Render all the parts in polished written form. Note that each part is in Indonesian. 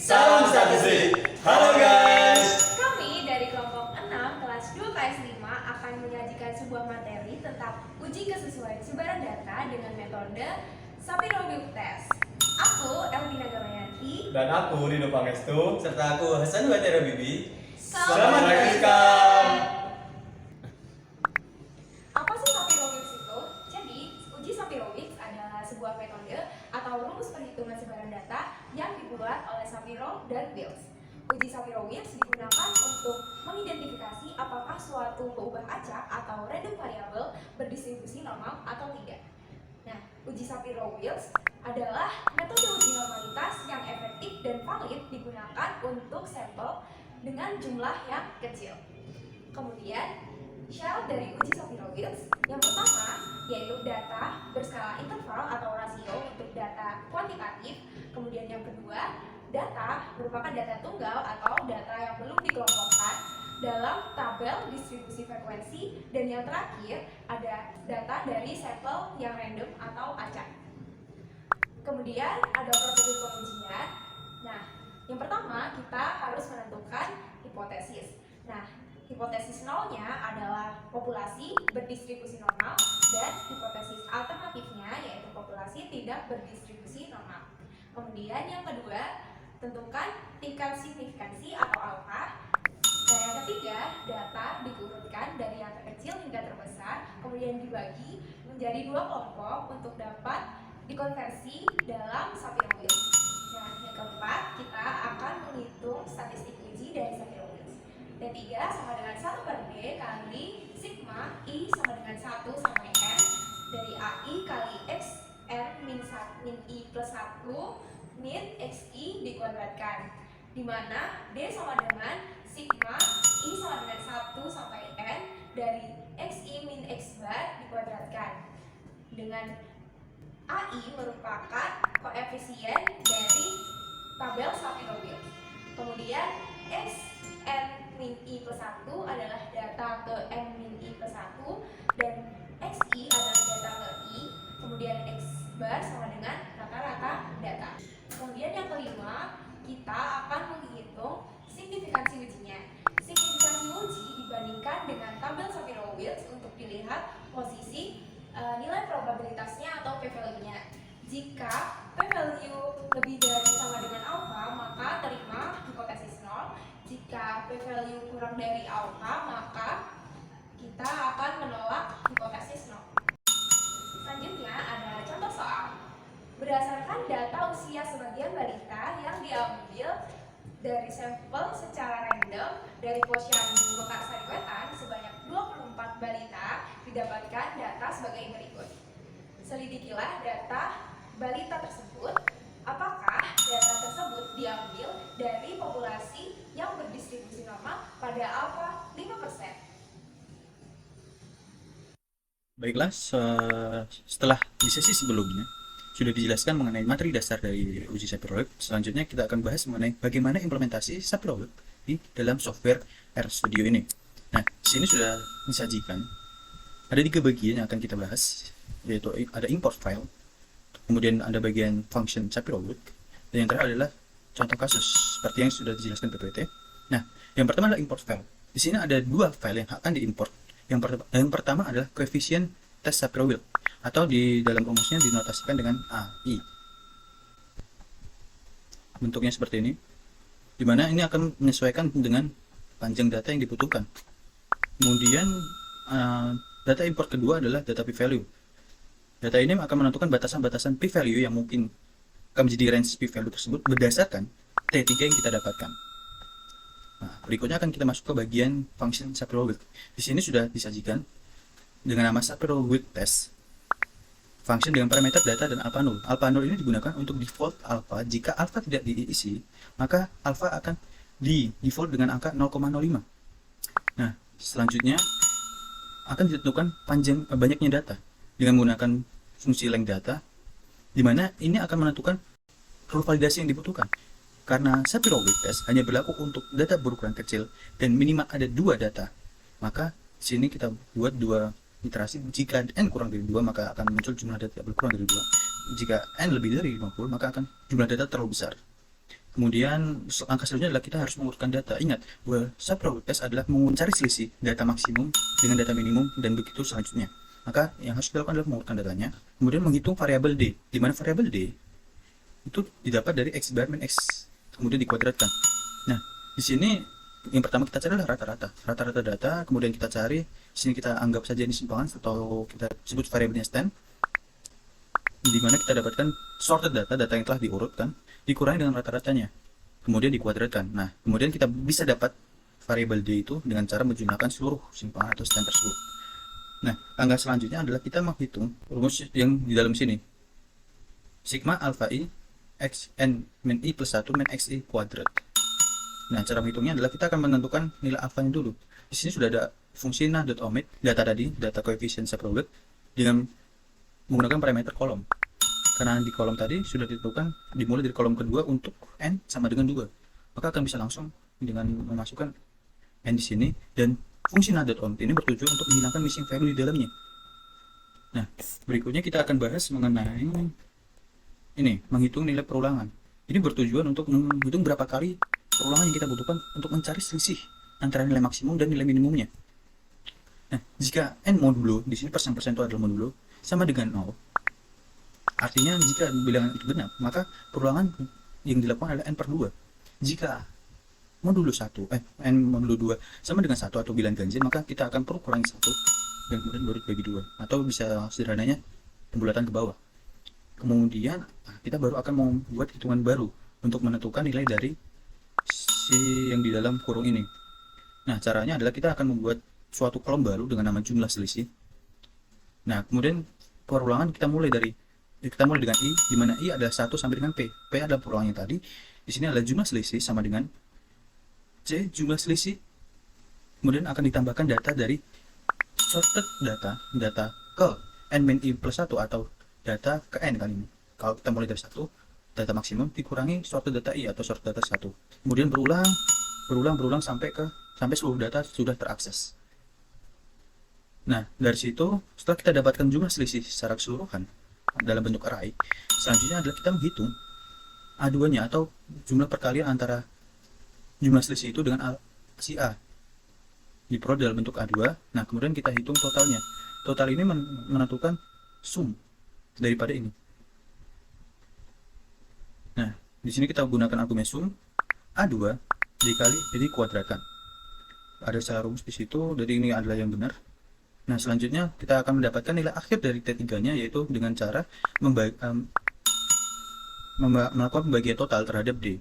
Salam statistik. Halo guys. Kami dari kelompok 6 kelas 2 KS5 akan menyajikan sebuah materi tentang uji kesesuaian sebaran data dengan metode Sapir-Whorf test. Aku Elvina Gamayanti Dan aku Rido Pangestu. Serta aku Hasan Watera Bibi. Selamat menyaksikan. Apa sih Sapir-Whorf itu? Jadi, uji Sapir-Whorf adalah sebuah metode atau rumus perhitungan sebaran data yang dibuat oleh Sapir-Whorf dan Wills. Uji Sapir-Whorf digunakan untuk mengidentifikasi apakah suatu peubah acak atau random variable berdistribusi normal atau tidak. Nah, uji Sapir-Whorf adalah metode uji normalitas yang efektif dan valid digunakan untuk sampel dengan jumlah yang kecil. Kemudian, syarat dari uji Sapir-Whorf yang pertama yaitu data berskala interval atau rasio untuk data kuantitatif. Kemudian yang kedua, data merupakan data tunggal atau data yang belum dikelompokkan dalam tabel distribusi frekuensi. Dan yang terakhir, ada data dari sampel yang random atau acak. Kemudian ada prosedur pengujian. Nah, yang pertama kita harus menentukan hipotesis. Nah, hipotesis nolnya adalah populasi berdistribusi normal dan hipotesis alternatifnya yaitu populasi tidak berdistribusi normal. Kemudian yang kedua, tentukan tingkat signifikansi atau alfa. Nah, yang ketiga, data diurutkan dari yang terkecil hingga terbesar, kemudian dibagi menjadi dua kelompok untuk dapat dikonversi dalam Sapir-Whorf. Nah, yang keempat, kita akan menghitung statistik uji dari Sapir-Whorf. D3 sama dengan 1 per D kali sigma I sama dengan 1 sampai N dari AI kali X N min I plus 1 min XI dikuadratkan, di mana D sama dengan sigma I sama dengan 1 sampai N dari XI min X bar dikuadratkan, dengan AI merupakan koefisien dari tabel Sapir-Whorf. Kemudian X N min I plus 1 adalah data ke N min I plus 1 dan XI adalah data ke I. Kemudian X bar sama dengan rata-rata data. Kemudian yang kelima, kita akan menghitung signifikansi ujinya. Signifikansi uji dibandingkan dengan tabel Sapir-Whorf untuk dilihat posisi nilai probabilitasnya atau p-value-nya. Jika p-value lebih dari sama dengan alfa, maka terima hipotesis nol. Jika p-value kurang dari alfa, maka kita akan menolak hipotesis nol. Selanjutnya ada contoh soal. Berdasarkan data usia sebagian balita yang diambil dari sampel secara random dari Posyandu Mekarsari-Wetan sebanyak 24 balita, didapatkan data sebagai berikut. Selidikilah data balita tersebut. Apakah data tersebut diambil dari populasi yang berdistribusi normal pada alfa 5%? Baiklah, setelah di sesi sebelumnya sudah dijelaskan mengenai materi dasar dari uji Sapir-Whorf. Selanjutnya kita akan bahas mengenai bagaimana implementasi Sapir-Whorf di dalam software RStudio ini. Nah, di sini sudah disajikan ada 3 bagian yang akan kita bahas, yaitu ada import file, kemudian ada bagian function Sapir-Whorf, dan yang terakhir adalah contoh kasus seperti yang sudah dijelaskan PPT. Nah, yang pertama adalah import file. Di sini ada 2 file yang akan diimport. Yang pertama adalah koefisien tes Sapir-Whorf, atau di dalam rumusnya dinotasikan dengan AI. Bentuknya seperti ini, dimana ini akan menyesuaikan dengan panjang data yang dibutuhkan. Kemudian data import kedua adalah data p-value. Data ini akan menentukan batasan-batasan p-value yang mungkin akan menjadi range p-value tersebut berdasarkan T3 yang kita dapatkan. Nah, berikutnya akan kita masuk ke bagian function Sapir-Whorf. Di sini sudah disajikan dengan nama Sapir-Whorf test. Function dengan parameter data dan alpha null. Alpha null ini digunakan untuk default alpha. Jika alpha tidak diisi, maka alpha akan di default dengan angka 0,05. Nah, selanjutnya akan ditentukan banyaknya data dengan menggunakan fungsi length data, di mana ini akan menentukan rule validasi yang dibutuhkan. Karena Sapir-Whorf test hanya berlaku untuk data berukuran kecil dan minimal ada 2 data, maka di sini kita buat 2 iterasi. Jika n kurang dari 2, maka akan muncul jumlah data berkurang dari 2. Jika n lebih dari 50, maka akan jumlah data terlalu besar. Kemudian langkah selanjutnya adalah kita harus mengurutkan data. Ingat bahwa subprobabilitas adalah mencari selisih data maksimum dengan data minimum dan begitu selanjutnya. Maka yang harus dilakukan adalah mengurutkan datanya, kemudian menghitung variabel D, di mana variabel D itu didapat dari X bar min X, kemudian dikuadratkan. Nah, di sini yang pertama kita cari adalah rata-rata data, kemudian kita cari, di sini kita anggap saja ini simpangan atau kita sebut variabelnya stand, di mana kita dapatkan sorted data yang telah diurutkan, dikurangi dengan rata-ratanya, kemudian dikuadratkan. Nah, kemudian kita bisa dapat variabel D itu dengan cara menjumlahkan seluruh simpangan atau stand tersebut. Nah, langkah selanjutnya adalah kita menghitung rumus yang di dalam sini. Sigma alpha I x n min I plus 1 min x I kuadrat. Nah, cara menghitungnya adalah kita akan menentukan nilai alfanya dulu. Di sini sudah ada fungsi na.omit, data koefisien subprobability dengan menggunakan parameter kolom. Karena di kolom tadi sudah ditentukan dimulai dari kolom kedua untuk n sama dengan 2. Maka akan bisa langsung dengan memasukkan n di sini, dan fungsi na.omit ini bertujuan untuk menghilangkan missing value di dalamnya. Nah, berikutnya kita akan bahas mengenai ini, menghitung nilai perulangan. Ini bertujuan untuk menghitung berapa kali perulangan yang kita butuhkan untuk mencari selisih antara nilai maksimum dan nilai minimumnya. Nah, jika n modulo, di sini persen itu adalah modulo, sama dengan 0, artinya jika bilangan itu genap, maka perulangan yang dilakukan adalah n per 2. Jika modulo 1, n modulo 2 sama dengan 1 atau bilangan ganjil, maka kita akan perlu kurangi 1 dan kemudian baru dibagi 2, atau bisa sederhananya pembulatan ke bawah. Kemudian kita baru akan membuat hitungan baru untuk menentukan nilai dari si yang di dalam kurung ini. Nah, caranya adalah kita akan membuat suatu kolom baru dengan nama jumlah selisih. Nah, kemudian perulangan kita mulai dengan I, di mana I adalah 1 sampai dengan P. P adalah perulangan yang tadi. Di sini adalah jumlah selisih sama dengan C, jumlah selisih. Kemudian akan ditambahkan data dari sorted data ke n min I plus 1 atau data ke n kali ini. Kalau kita mulai dari 1, data maksimum dikurangi sorted data I atau sorted data 1. Kemudian berulang sampai seluruh data sudah terakses. Nah, dari situ setelah kita dapatkan jumlah selisih secara keseluruhan dalam bentuk array, selanjutnya adalah kita menghitung A2-nya atau jumlah perkalian antara jumlah selisih itu dengan si A. Diperoleh dalam bentuk A2. Nah, kemudian kita hitung totalnya. Total ini menentukan sum daripada ini. Nah, di sini kita gunakan argumen sum A2 dikali jadi kuadratkan. Ada secara rumus di situ, jadi ini adalah yang benar. Nah, selanjutnya kita akan mendapatkan nilai akhir dari T3-nya, yaitu dengan cara melakukan pembagian total terhadap D.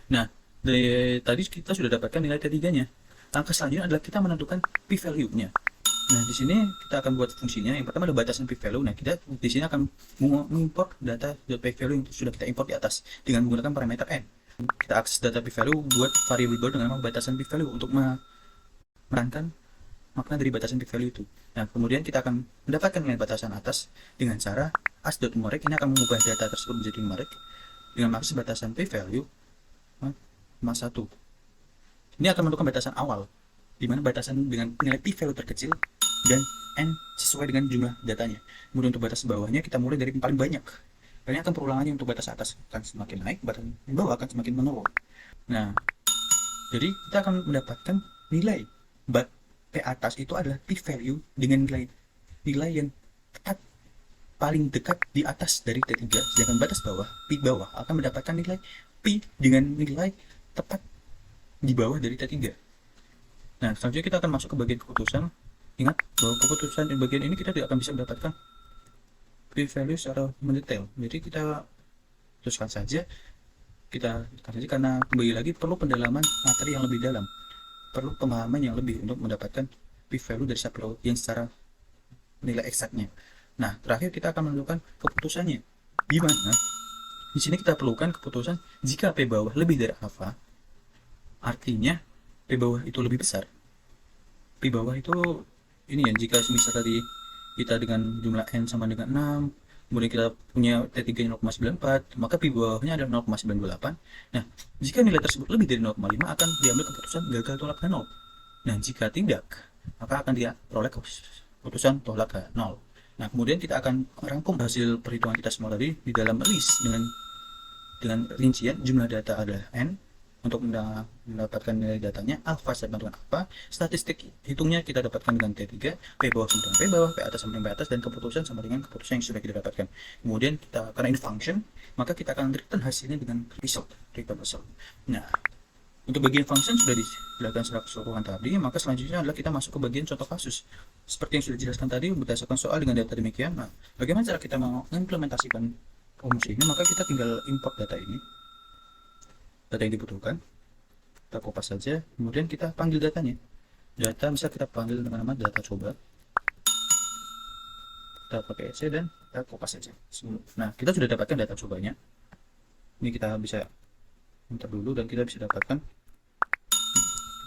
Nah, tadi kita sudah dapatkan nilai T3-nya. Langkah selanjutnya adalah kita menentukan p-value-nya. Nah, di sini kita akan buat fungsinya. Yang pertama adalah batasan p-value. Nah, kita di sini akan mengimport data p-value yang sudah kita import di atas dengan menggunakan parameter n. Kita akses data p-value buat variabel baru dengan nama batasan p-value untuk memerankan makna dari batasan p-value itu. Nah, kemudian kita akan mendapatkan nilai batasan atas dengan cara as.numerik. Ini akan mengubah data tersebut menjadi numerik dengan maksud batasan p-value mas 1. Ini akan menentukan batasan awal, di mana batasan dengan nilai p-value terkecil dan n sesuai dengan jumlah datanya. Kemudian untuk batas bawahnya kita mulai dari yang paling banyak. Karena akan perulangannya untuk batas atas akan semakin naik, batas bawah akan semakin menurun. Nah, jadi kita akan mendapatkan nilai P atas itu adalah p-value dengan nilai yang paling dekat di atas dari T3, sedangkan batas bawah, P bawah akan mendapatkan nilai P dengan nilai tepat di bawah dari T3. Nah, selanjutnya kita akan masuk ke bagian keputusan. Ingat bahwa keputusan di bagian ini kita tidak akan bisa mendapatkan p-value secara mendetail. Jadi kita teruskan saja, karena kembali lagi perlu pendalaman materi yang lebih dalam, perlu pemahaman yang lebih untuk mendapatkan p-value dari subprobability yang secara nilai eksaknya. Nah, terakhir kita akan menentukan keputusannya. Di mana di sini kita perlukan keputusan jika p bawah lebih dari alfa, artinya p bawah itu lebih besar. P bawah itu ini ya, jika misal tadi kita dengan jumlah n sama dengan 6, kemudian kita punya T3-nya 0,94, maka P bawahnya adalah 0,98. Nah, jika nilai tersebut lebih dari 0,5 akan diambil keputusan gagal tolak ke 0. Nah, jika tidak, maka akan diperoleh keputusan tolak ke 0. Nah, kemudian kita akan rangkum hasil perhitungan kita semua tadi di dalam list dengan dengan rincian jumlah data adalah n untuk mendapatkan nilai datanya, alfa sama dengan apa, statistik hitungnya kita dapatkan dengan T3, P bawah sama dengan P bawah, P atas sama dengan P atas, dan keputusan sama dengan keputusan yang sudah kita dapatkan. Kemudian kita, karena ini function, maka kita akan return hasilnya dengan result, return result. Nah, untuk bagian function sudah dijelaskan secara keseluruhan tadi, maka selanjutnya adalah kita masuk ke bagian contoh kasus. Seperti yang sudah dijelaskan tadi, berdasarkan soal dengan data demikian, nah, bagaimana cara kita mengimplementasikan fungsi ini, maka kita tinggal import data ini, data yang dibutuhkan, kita kopas saja, kemudian kita panggil datanya. Data bisa kita panggil dengan nama data coba, kita pakai C dan kita kopas saja. Nah, kita sudah dapatkan data cobanya. Ini kita bisa enter dulu dan kita bisa dapatkan,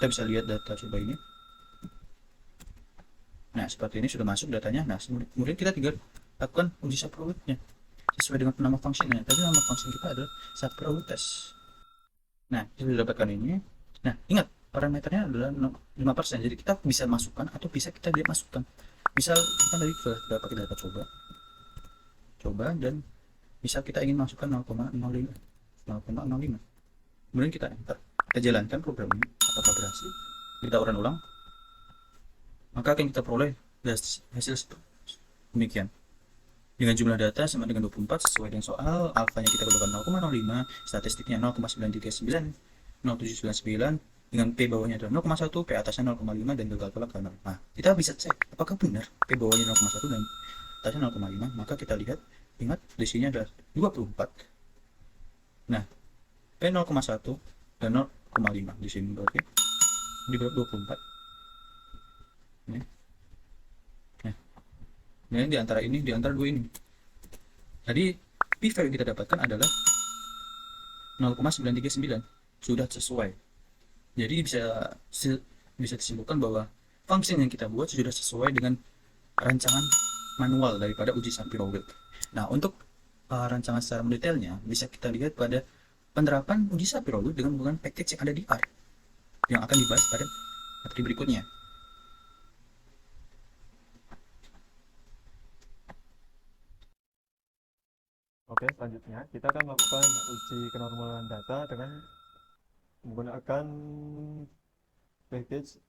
kita bisa lihat data coba ini. Nah, seperti ini sudah masuk datanya. Nah, kemudian kita tinggal lakukan uji subprawitnya sesuai dengan nama fungsinya. Tadi nama fungsi kita adalah subprawit test. Nah, kita sudah dapatkan ini. Nah, ingat parameternya adalah 5%. Jadi kita bisa masukkan atau bisa kita tidak masukkan. Misal kita tadi sudah pakai data coba dan bisa kita ingin masukkan 0,05. Kemudian kita enter, kita jalankan program ini, apakah berhasil, kita ulang, maka akan kita peroleh hasil demikian. Dengan jumlah data sama dengan 24 sesuai dengan soal, alfanya kita keluarkan 0,05, statistiknya 0,939, 0,799, dengan P bawahnya adalah 0,1, P atasnya 0,5, dan gagal tolak karena. Nah, kita bisa cek apakah benar P bawahnya 0,1 dan atasnya 0,5, maka kita lihat, ingat di sini adalah 24. Nah, P 0,1 dan 0,5 di sini berarti di 24. Nah, di antara dua ini. Jadi P value yang kita dapatkan adalah 0,939, sudah sesuai. Jadi bisa disimpulkan bahwa fungsi yang kita buat sudah sesuai dengan rancangan manual daripada uji Shapiro-Wilk. Nah, untuk rancangan secara mendetailnya bisa kita lihat pada penerapan uji Shapiro-Wilk dengan menggunakan package yang ada di R yang akan dibahas pada materi berikutnya. Oke, selanjutnya kita akan melakukan uji kenormalan data dengan menggunakan package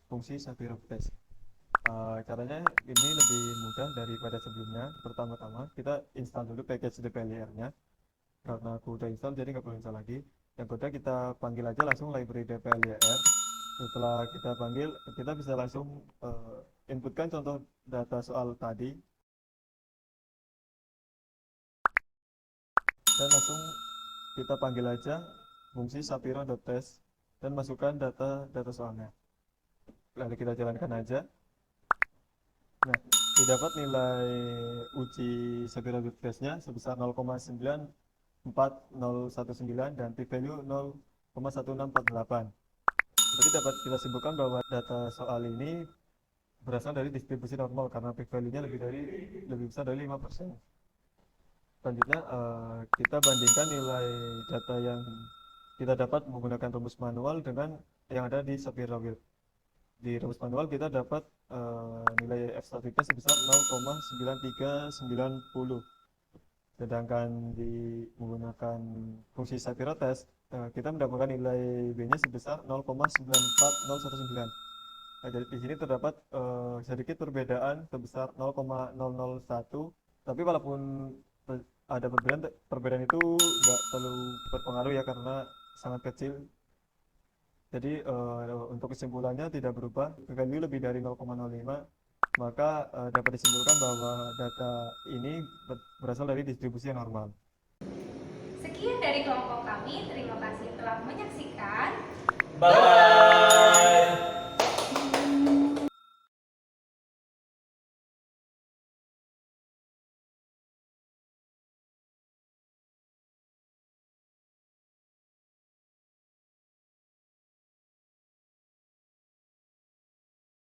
fungsi Shapiro test. Caranya ini lebih mudah daripada sebelumnya. Pertama-tama kita install dulu package dplyr-nya. Karena aku udah install jadi nggak perlu install lagi. Yang kedua kita panggil aja langsung library dplyr. Setelah kita panggil, kita bisa langsung inputkan contoh data soal tadi dan langsung kita panggil aja fungsi Shapiro.test dan masukkan data soalnya. Lalu kita jalankan aja. Nah, didapat nilai uji Shapiro.test-nya sebesar 0,94019 dan p-value 0,1648. Berarti dapat kita simpulkan bahwa data soal ini berasal dari distribusi normal karena p-value-nya lebih besar dari 5%. Selanjutnya kita bandingkan nilai data yang kita dapat menggunakan rumus manual dengan yang ada di Shapiro-Wilk. Di rumus manual kita dapat nilai f-statistiknya sebesar 0,9390. Sedangkan menggunakan fungsi Shapiro test kita mendapatkan nilai b-nya sebesar 0,94019. Nah, jadi di sini terdapat sedikit perbedaan sebesar 0,001. Tapi walaupun ada perbedaan itu nggak terlalu berpengaruh ya karena sangat kecil. Jadi untuk kesimpulannya tidak berubah, value lebih dari 0,05, maka dapat disimpulkan bahwa data ini berasal dari distribusi yang normal. Sekian dari kelompok kami, terima kasih telah menyaksikan. Bye.